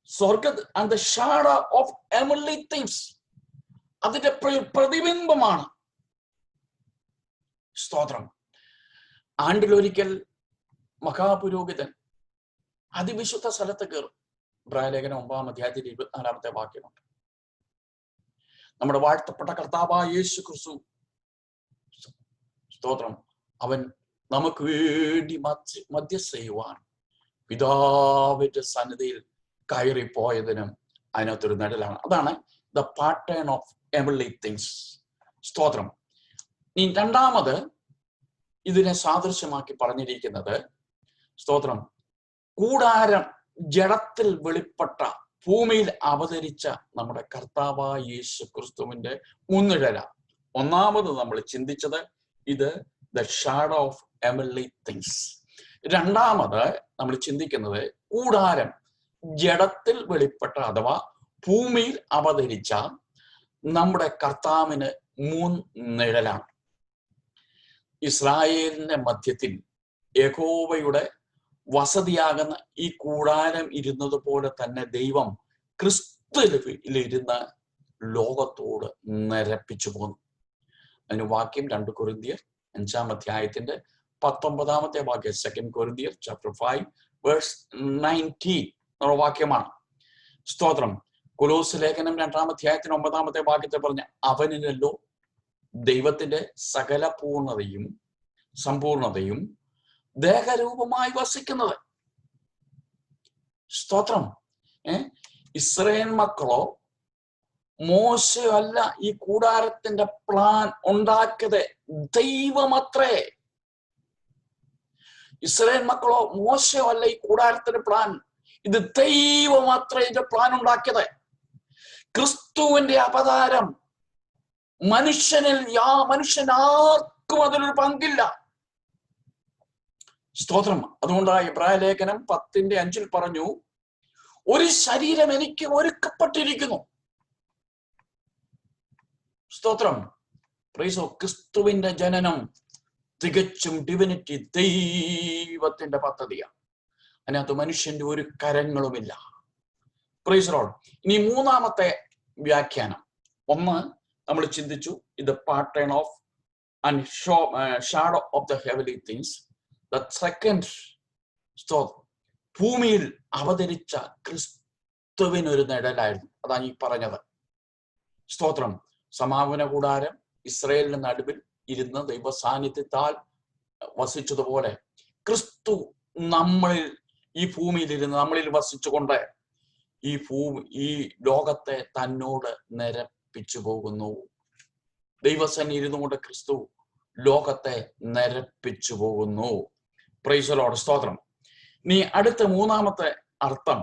സ്വർഗ and the shadow of heavenly things, അതിന്റെ പ്രതിബിംബമാണ്. സ്തോത്രം. ആണ്ടിലൊരിക്കൽ മഹാപുരോഹിതൻ അതിവിശുദ്ധ സ്ഥലത്ത് കയറും. എബ്രായ ലേഖനം 9-ാം അധ്യായത്തിൽ 24-ാമത്തെ വാക്യമുണ്ട്. നമ്മുടെ വാഴ്ത്തപ്പെട്ട കർത്താവായ യേശു ക്രിസ്തു, സ്തോത്രം, അവൻ നമുക്ക് വേണ്ടി മധ്യസ്ഥ ചെയ്യുവാൻ പിതാവിന്റെ സന്നിധിയിൽ കയറിപ്പോയതിനും അതിനകത്തൊരു നിഴലാണ്. അതാണ് the pattern of heavenly things. സ്തോത്രം. ഇനി രണ്ടാമത് ഇതിനെ സാദൃശ്യമാക്കി പറഞ്ഞിരിക്കുന്നത്, സ്തോത്രം, കൂടാരം ജഡത്തിൽ വെളിപ്പെട്ട ഭൂമിയിൽ അവതരിച്ച നമ്മുടെ കർത്താവായ യേശു ക്രിസ്തുവിന്റെ മുൻനിഴല. ഒന്നാമത് നമ്മൾ ചിന്തിച്ചത് ഇത് the shadow of heavenly things. രണ്ടാമത് നമ്മൾ ചിന്തിക്കുന്നത് കൂടാരം ജഡത്തിൽ വെളിപ്പെട്ട അഥവാ ഭൂമിയിൽ അവതരിച്ച നമ്മുടെ കർത്താവിന് 3 നിഴലാണ്. ഇസ്രായേലിന്റെ മധ്യത്തിൽ യഹോവയുടെ വസതിയാകുന്ന ഈ കൂടാരം ഇരുന്നത് പോലെ തന്നെ ദൈവം ക്രിസ്തുവിലിരുന്ന് ലോകത്തോട് നിരപ്പിച്ചു പോന്നു. അതിന് വാക്യം 2 കൊരിന്ത്യർ 5-ാം അധ്യായത്തിന്റെ 19-ാമത്തെ വാക്യം, 2 കൊരിന്ത്യർ chapter 5 verse 19 എന്നുള്ള വാക്യമാണ്. സ്തോത്രം. കൊലോസ് ലേഖനം 2-ാം അധ്യായത്തിന് 9-ാമത്തെ വാക്യത്തെ പറഞ്ഞ അവനിലല്ലോ ദൈവത്തിന്റെ സകല സമ്പൂർണതയും ദേഹരൂപമായി വസിക്കുന്നത്. സ്തോത്രം. ഇസ്രായേൽ മക്കളോ മോശയോ അല്ല ഈ കൂടാരത്തിന്റെ പ്ലാൻ ഉണ്ടാക്കിയത്, ദൈവമത്രേ. ഇസ്രായേൽ മക്കളോ മോശയോ അല്ല ഈ കൂടാരത്തിന്റെ പ്ലാൻ, ഇത് ദൈവമത്രേ ഇതിന്റെ പ്ലാൻ ഉണ്ടാക്കിയത്. ക്രിസ്തുവിന്റെ അവതാരം മനുഷ്യൻ ആർക്കും അതിലൊരു പങ്കില്ല. സ്തോത്രം. അതുകൊണ്ടാണ് എബ്രായ ലേഖനം 10:5 പറഞ്ഞു, ഒരു ശരീരം എനിക്ക് ഒരുക്കപ്പെട്ടിരിക്കുന്നു. സ്തോത്രം. പ്രൈസോ. ക്രിസ്തുവിന്റെ ജനനം തികച്ചും ഡിവിനിറ്റി, ദൈവത്തിന്റെ പദ്ധതിയാണ്. അതിനകത്ത് മനുഷ്യന്റെ ഒരു കരങ്ങളുമില്ല. Praise Lord. ഇനി 3-ാമത്തെ വ്യാഖ്യാനം. ഒന്ന് നമ്മൾ ചിന്തിച്ചു, ഇത് pattern of and shadow of the heavenly things. The second, ഭൂമിയിൽ അവതരിച്ച ക്രിസ്തുവിനൊരു നിഴലായിരുന്നു. അതാണ് ഈ പറഞ്ഞത്. സ്തോത്രം. സമാഗമന കൂടാരം ഇസ്രായേലിന്റെ നടുവിൽ ഇരുന്ന് ദൈവ സാന്നിധ്യത്താൽ വസിച്ചതുപോലെ ക്രിസ്തു നമ്മളിൽ, ഈ ഭൂമിയിൽ ഇരുന്ന് നമ്മളിൽ വസിച്ചുകൊണ്ട് ഈ ലോകത്തെ തന്നോട് നിരപ്പിച്ചു പോകുന്നു. ദൈവസന്നിധിയിൽ ഇരുന്നുകൊണ്ട് ക്രിസ്തു ലോകത്തെ നിരപ്പിച്ചു പോകുന്നു. Price the lord. സ്തോത്രം. ഇനി അടുത്ത 3-ാമത്തെ അർത്ഥം,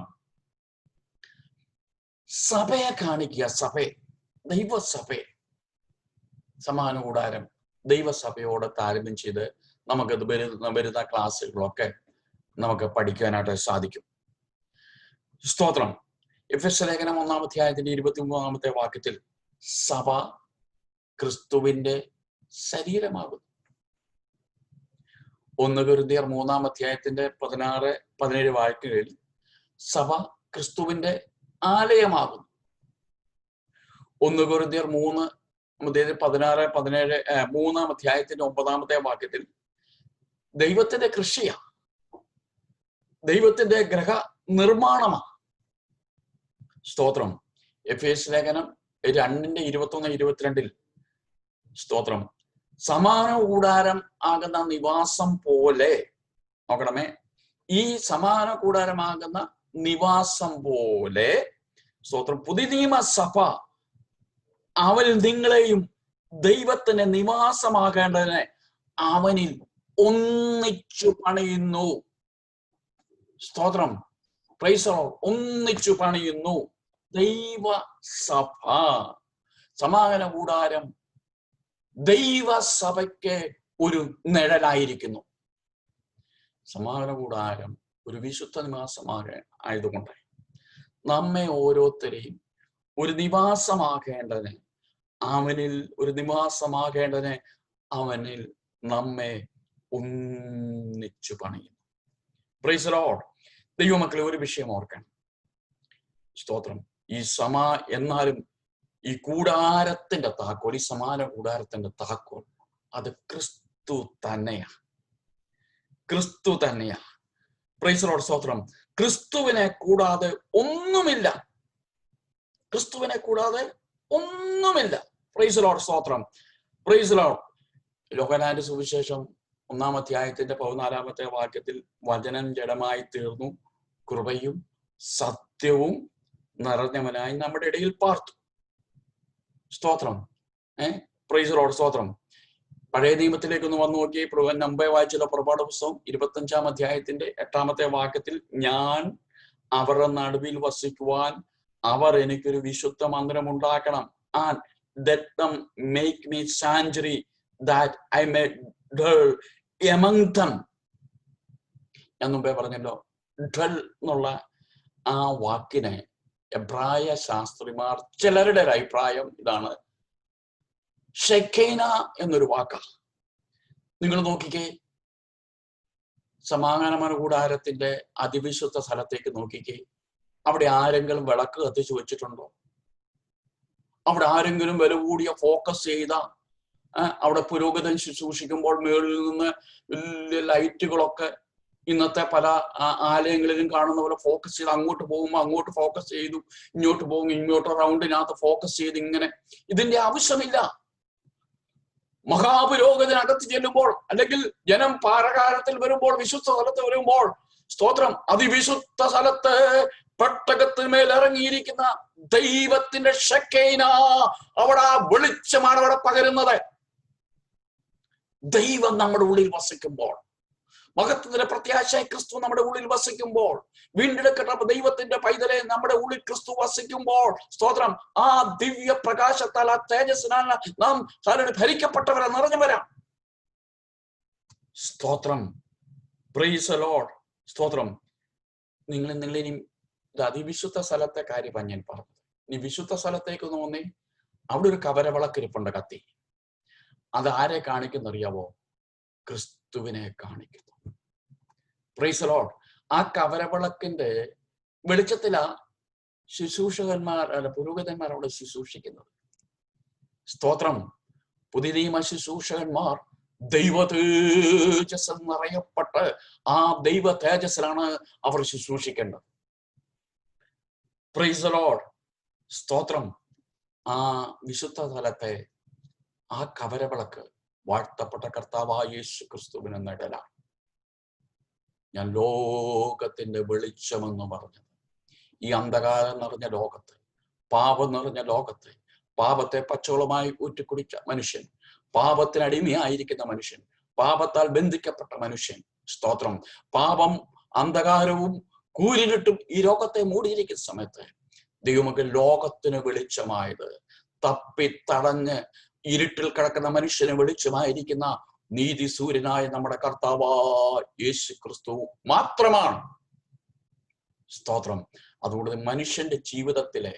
സഭയെ കാണിക്കുക. സഭയെ, ദൈവസഭയെ, സമാന കൂടാരം ദൈവസഭയോട് താരതമ്യം ചെയ്ത് നമുക്കത് വരുന്ന ക്ലാസ്സുകളൊക്കെ നമുക്ക് പഠിക്കാനായിട്ട് സാധിക്കും. സ്തോത്രം. എഫെസ്യ ലേഖനം 1-ാം അധ്യായത്തിന്റെ 23-ാമത്തെ വാക്യത്തിൽ സഭ ക്രിസ്തുവിന്റെ ശരീരമാകുന്നു. 1 കൊരിന്ത്യർ 3-ാം അധ്യായത്തിന്റെ 16-17 വാക്യങ്ങളിൽ സഭ ക്രിസ്തുവിന്റെ ആലയമാകുന്നു. 1 കൊരിന്ത്യർ 3-ാം അധ്യായത്തിന്റെ 9-ാമത്തെ വാക്യത്തിൽ ദൈവത്തിന്റെ കൃഷിയാ, ദൈവത്തിന്റെ ഗ്രഹ നിർമ്മാണമാ. സ്തോത്രം. എഫേസ്യ ലേഖനം 2:21-22 സ്തോത്രം. സമാന കൂടാരം ആകുന്ന നിവാസം പോലെ, നോക്കണമേ, ഈ സമാന കൂടാരമാകുന്ന നിവാസം പോലെ, സ്തോത്രം, പുതിയ നിയമസഭ അവനിൽ നിങ്ങളെയും ദൈവത്തിന്റെ നിവാസമാകേണ്ടതിന് അവനിൽ ഒന്നിച്ചു പണിയുന്നു. സ്തോത്രം. Praise the Lord. ഒന്നിച്ചു പണിയുന്നു. ദൈവസഭ, സമാഗമന കൂടാരം ദൈവസഭയ്ക്ക് ഒരു നിഴലായിരിക്കുന്നു. സമാഗമന കൂടാരം ഒരു വിശുദ്ധ നിവാസമായതുകൊണ്ട് നമ്മെ ഓരോരുത്തരെയും ഒരു നിവാസമാകേണ്ടതിന്, അവനിൽ ഒരു നിവാസമാകേണ്ടതിന് അവനിൽ നമ്മെ ഒന്നിച്ചു പണിയുന്നു. Price the Lord. ദൈവമക്കളെ, ഒരു വിഷയം ഓർക്കണം. സ്തോത്രം. എന്നാലും ഈ കൂടാരത്തിന്റെ താക്കോൽ, ഈ സമാന കൂടാരത്തിന്റെ താക്കോൽ, അത് ക്രിസ്തു തന്നെയാ. ക്രിസ്തു തന്നെയാ. Praise the lord. സ്തോത്രം. ക്രിസ്തുവിനെ കൂടാതെ ഒന്നുമില്ല. ക്രിസ്തുവിനെ കൂടാതെ ഒന്നുമില്ല. Praise the lord. സ്തോത്രം. Praise the lord. യോഹന്നാന്റെ സുവിശേഷം 1-ാം അധ്യായത്തിന്റെ 14-ാമത്തെ വാക്യത്തിൽ വചനം ജഡമായി തീർന്നു, കൃപയും സത്യവും നിറഞ്ഞവനായി നമ്മുടെ ഇടയിൽ പാർത്തു. സ്തോത്രം. Praise the lord. സ്തോത്രം. പഴയ നിയമത്തിലേക്ക് ഒന്ന് വന്നു നോക്കി. മുമ്പേ വായിച്ചത് പുറപ്പാട് പുസ്തകം 25-ാം അധ്യായത്തിന്റെ 8-ാമത്തെ വാക്യത്തിൽ, ഞാൻ അവരുടെ നടുവിൽ വസിക്കുവാൻ അവർ എനിക്കൊരു വിശുദ്ധ മന്ദിരം ഉണ്ടാക്കണം. And let them make me sanctuary that I may dwell among them. ഞാൻ മുമ്പേ പറഞ്ഞല്ലോ, ഡ്വൽ എന്നുള്ള ആ വാക്കിനെ എബ്രായ ശാസ്ത്രിമാർ ചിലരുടെ ഒരു അഭിപ്രായം ഇതാണ്, ഷെക്കേന എന്നൊരു വാക്കാ. നിങ്ങൾ നോക്കിക്കേ, സമാഗമന കൂടാരത്തിന്റെ അതിവിശുദ്ധ സ്ഥലത്തേക്ക് നോക്കിക്കേ, അവിടെ ആരെങ്കിലും വിളക്ക് കത്തിച്ചു വെച്ചിട്ടുണ്ടോ? അവിടെ ആരെങ്കിലും വില കൂടിയ ഫോക്കസ് ചെയ്ത, അവിടെ പുരോഹിതൻ ശുശ്രൂഷിക്കുമ്പോൾ മേളിൽ നിന്ന് വലിയ ലൈറ്റുകളൊക്കെ ഇന്നത്തെ പല ആലയങ്ങളിലും കാണുന്ന പോലെ ഫോക്കസ് ചെയ്ത് അങ്ങോട്ട് പോകുമ്പോൾ അങ്ങോട്ട് ഫോക്കസ് ചെയ്തു, ഇങ്ങോട്ട് പോകും ഇങ്ങോട്ട് റൗണ്ടിനകത്ത് ഫോക്കസ് ചെയ്ത് ഇങ്ങനെ, ഇതിന്റെ ആവശ്യമില്ല. മഹാപുരോഹിതനകത്ത് ചെല്ലുമ്പോൾ അല്ലെങ്കിൽ ജനം പാറകാലത്തിൽ വരുമ്പോൾ, വിശുദ്ധ സ്ഥലത്ത് വരുമ്പോൾ, സ്തോത്രം, അതിവിശുദ്ധ സ്ഥലത്ത് പെട്ടകത്തിന്മേൽ ഇറങ്ങിയിരിക്കുന്ന ദൈവത്തിന്റെ ഷെക്കേന, അവിടെ ആ വെളിച്ചമാണ് അവിടെ പകരുന്നത്. ദൈവം നമ്മുടെ ഉള്ളിൽ വസിക്കുമ്പോൾ, മഹത്വത്തിന്റെ പ്രത്യാശ ക്രിസ്തു നമ്മുടെ ഉള്ളിൽ വസിക്കുമ്പോൾ, വീണ്ടെടുക്കപ്പെട്ട ദൈവത്തിന്റെ പൈതലെ നമ്മുടെ ഉള്ളിൽ ക്രിസ്തു വസിക്കുമ്പോൾ, സ്തോത്രം, ആ ദിവ്യ പ്രകാശത്താൽ, ആ തേജസ്സിനാൽ നാം ഭരിക്കപ്പെട്ടവരെ നിറഞ്ഞവരാ. സ്തോത്രം, പ്രൈസ് ദി ലോർഡ്. സ്തോത്രം. നിങ്ങളിനി ഇത് അതിവിശുദ്ധ സ്ഥലത്തെ കാര്യമാണ് ഞാൻ പറഞ്ഞത്. ഇനി വിശുദ്ധ സ്ഥലത്തേക്ക് തോന്നി, അവിടെ ഒരു കവരവിളക്കിരിപ്പുണ്ട് കത്തി. അത് ആരെ കാണിക്കുന്നറിയാവോ? ക്രിസ്തുവിനെ കാണിക്കുന്നു. Price the Lord. ആ കവരവിളക്കിന്റെ വെളിച്ചത്തിലാ ശുശ്രൂഷകന്മാർ അല്ല പുരോഹിതന്മാർ അവിടെ ശുശ്രൂഷിക്കുന്നത്. സ്തോത്രം. പുതിയ നിയമ ശുശ്രൂഷകന്മാർ ദൈവ തേജസ് നിറയപ്പെട്ട് ആ ദൈവ തേജസ്സിലാണ് അവർ ശുശ്രൂഷിക്കേണ്ടത്. Praise the lord. സ്തോത്രം. ആ വിശുദ്ധ സ്ഥലത്തെ ആ കവരവിളക്ക് വാഴ്ത്തപ്പെട്ട കർത്താവായ യേശു ക്രിസ്തുവിന് നിഴലാണ്. ഞാൻ ലോകത്തിന്റെ വെളിച്ചമെന്ന് പറഞ്ഞത്. ഈ അന്ധകാരം നിറഞ്ഞ ലോകത്ത്, പാപം നിറഞ്ഞ ലോകത്ത്, പാപത്തെ പച്ചവെള്ളമായി ഊറ്റിക്കുടിച്ച മനുഷ്യൻ, പാപത്തിനടിമയായിരിക്കുന്ന മനുഷ്യൻ, പാപത്താൽ ബന്ധിക്കപ്പെട്ട മനുഷ്യൻ, സ്തോത്രം, പാപം അന്ധകാരവും കൂരിരുട്ടും ഈ ലോകത്തെ മൂടിയിരിക്കുന്ന സമയത്ത് ദൈവമക്കൾ ലോകത്തിന് വെളിച്ചമായത്, തപ്പിത്തടഞ്ഞ് ഇരുട്ടിൽ കിടക്കുന്ന മനുഷ്യന് വെളിച്ചമായിരിക്കുന്ന നീതി സൂര്യനായ നമ്മുടെ കർത്താവായ യേശു ക്രിസ്തു മാത്രമാണ്. സ്തോത്രം. അതുകൊണ്ട് മനുഷ്യന്റെ ജീവിതത്തിലെ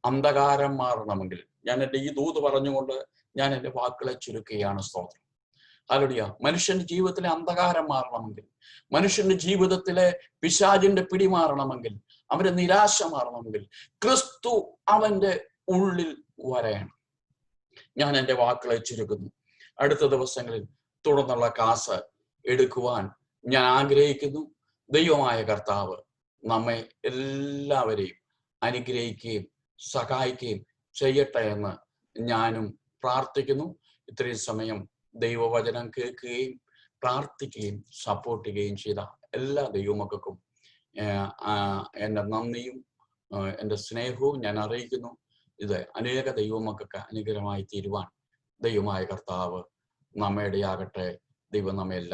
അന്ധകാരം മാറണമെങ്കിൽ, ഞാൻ എൻ്റെ ഈ ദൂത് പറഞ്ഞുകൊണ്ട് ഞാൻ എൻ്റെ വാക്കുകളെ ചുരുക്കുകയാണ്. സ്തോത്രം. ഹല്ലേലൂയ. മനുഷ്യന്റെ ജീവിതത്തിലെ അന്ധകാരം മാറണമെങ്കിൽ, മനുഷ്യന്റെ ജീവിതത്തിലെ പിശാചിന്റെ പിടി മാറണമെങ്കിൽ, അവന്റെ നിരാശ മാറണമെങ്കിൽ, ക്രിസ്തു അവന്റെ ഉള്ളിൽ വരയണം. ഞാൻ എൻ്റെ വാക്കുകളെ ചുരുക്കുന്നു. അടുത്ത ദിവസങ്ങളിൽ തുടർന്നുള്ള ക്ലാസ് എടുക്കുവാൻ ഞാൻ ആഗ്രഹിക്കുന്നു. ദൈവമായ കർത്താവ് നമ്മെ എല്ലാവരെയും അനുഗ്രഹിക്കുകയും സഹായിക്കുകയും ചെയ്യട്ടെ എന്ന് ഞാനും പ്രാർത്ഥിക്കുന്നു. ഇത്രയും സമയം ദൈവവചനം കേൾക്കുകയും പ്രാർത്ഥിക്കുകയും സപ്പോർട്ട് ചെയ്യുകയും ചെയ്ത എല്ലാ ദൈവമക്കൾക്കും എൻ്റെ നന്ദിയും എൻ്റെ സ്നേഹവും ഞാൻ അറിയിക്കുന്നു. ഇത് അനേക ദൈവമക്കൾക്ക് അനുഗ്രഹമായി തീരുവാൻ ദൈവമായ കർത്താവ് നമ്മെ ഇടയാകട്ടെ. ദൈവം നമ്മെ എല്ലാം